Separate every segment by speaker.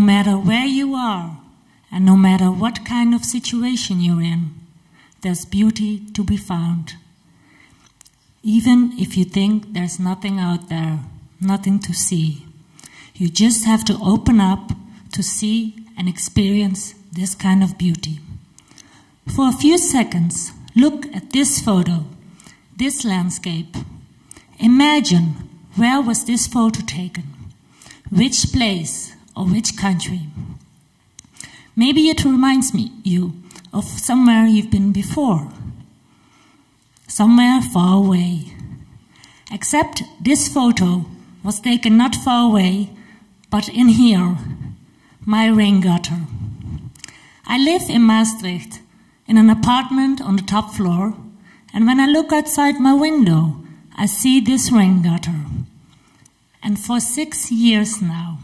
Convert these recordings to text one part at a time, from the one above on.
Speaker 1: matter where you are, and no matter what kind of situation you're in, there's beauty to be found. Even if you think there's nothing out there, nothing to see, you just have to open up to see and experience this kind of beauty. For a few seconds, look at this photo, this landscape. Imagine, where was this photo taken? Which place or which country? Maybe it reminds you of somewhere you've been before, somewhere far away. Except this photo was taken not far away, but in here, my rain gutter. I live in Maastricht, in an apartment on the top floor, and when I look outside my window, I see this rain gutter. And for 6 years now,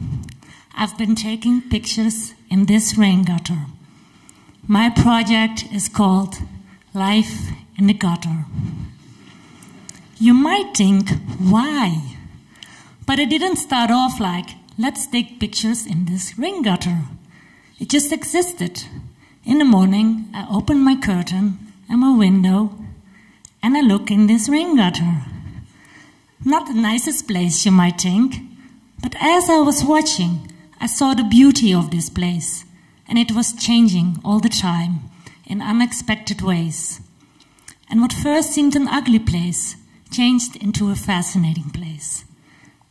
Speaker 1: I've been taking pictures in this rain gutter. My project is called Life in the Gutter. You might think, why? But it didn't start off like, let's take pictures in this rain gutter. It just existed. In the morning, I open my curtain and my window, and I look in this rain gutter. Not the nicest place, you might think, but as I was watching, I saw the beauty of this place, and it was changing all the time in unexpected ways. And what first seemed an ugly place changed into a fascinating place.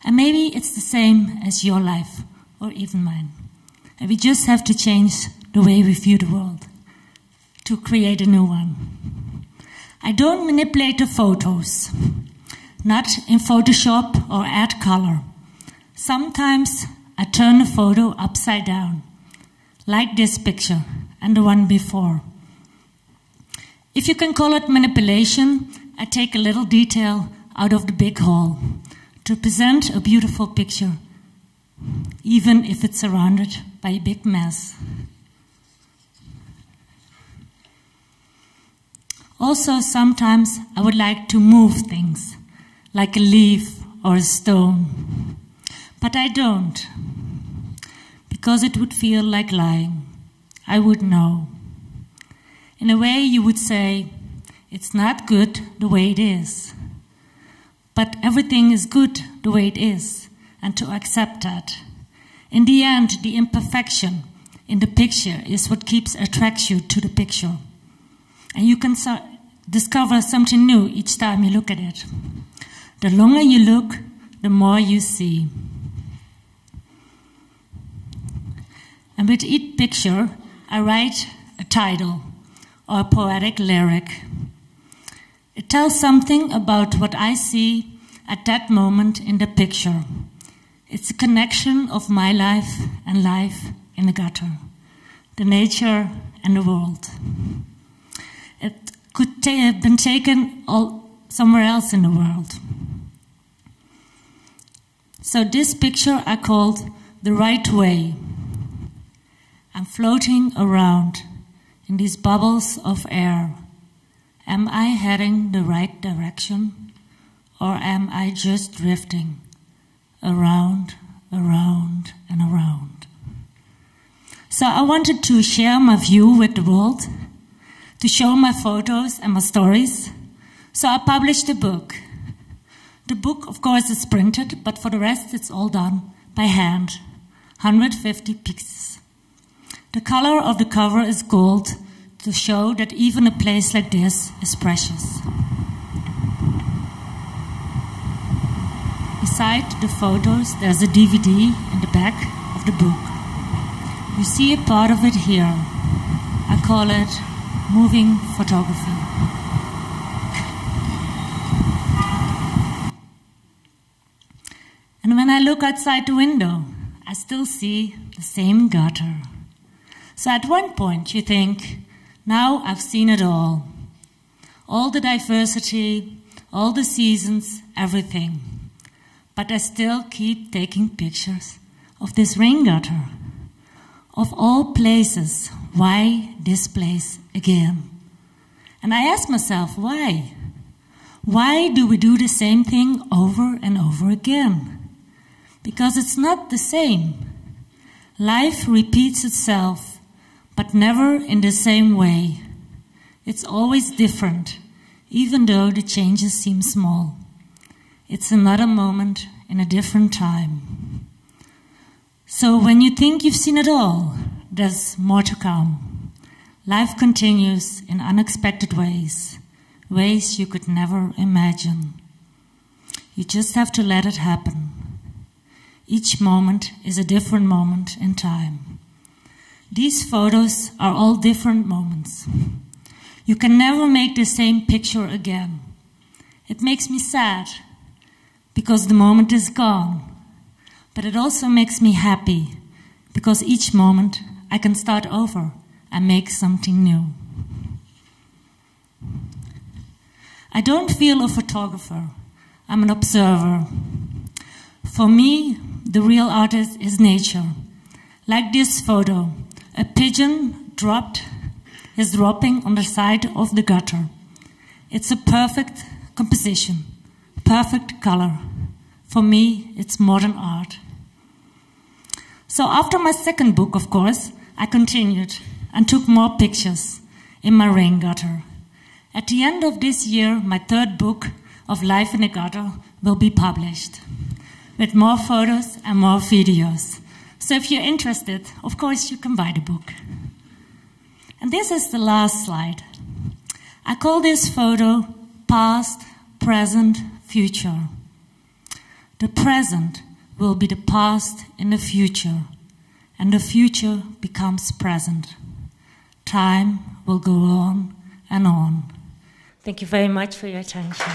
Speaker 1: And maybe it's the same as your life, or even mine. And we just have to change the way we view the world to create a new one. I don't manipulate the photos, not in Photoshop or add color. Sometimes I turn the photo upside down, like this picture and the one before. If you can call it manipulation, I take a little detail out of the big whole to present a beautiful picture, even if it's surrounded by a big mess. Also, sometimes I would like to move things, like a leaf or a stone. But I don't, because it would feel like lying. I would know. In a way, you would say, it's not good the way it is. But everything is good the way it is, and to accept that. In the end, the imperfection in the picture is what attracts you to the picture. And you can discover something new each time you look at it. The longer you look, the more you see. And with each picture, I write a title or a poetic lyric. It tells something about what I see at that moment in the picture. It's a connection of my life and life in the gutter, the nature and the world. It could have been taken somewhere else in the world. So this picture I called The Right Way. I'm floating around in these bubbles of air. Am I heading the right direction, or am I just drifting around, around, and around? So I wanted to share my view with the world, to show my photos and my stories. So I published a book. The book, of course, is printed, but for the rest, it's all done by hand, 150 pieces. The color of the cover is gold to show that even a place like this is precious. Beside the photos, there's a DVD in the back of the book. You see a part of it here. I call it moving photography. And when I look outside the window, I still see the same gutter. So at one point you think, now I've seen it all. All the diversity, all the seasons, everything. But I still keep taking pictures of this rain gutter. Of all places, why this place again? And I ask myself, why? Why do we do the same thing over and over again? Because it's not the same. Life repeats itself, but never in the same way. It's always different, even though the changes seem small. It's another moment in a different time. So when you think you've seen it all, there's more to come. Life continues in unexpected ways, ways you could never imagine. You just have to let it happen. Each moment is a different moment in time. These photos are all different moments. You can never make the same picture again. It makes me sad because the moment is gone, but it also makes me happy because each moment I can start over and make something new. I don't feel a photographer. I'm an observer. For me, the real artist is nature. Like this photo, a pigeon is dropping on the side of the gutter. It's a perfect composition, perfect color. For me, it's modern art. So after my second book, of course, I continued and took more pictures in my rain gutter. At the end of this year, my third book of Life in a Gutter will be published, with more photos and more videos. So if you're interested, of course, you can buy the book. And this is the last slide. I call this photo Past, Present, Future. The present will be the past in the future, and the future becomes present. Time will go on and on. Thank you very much for your attention.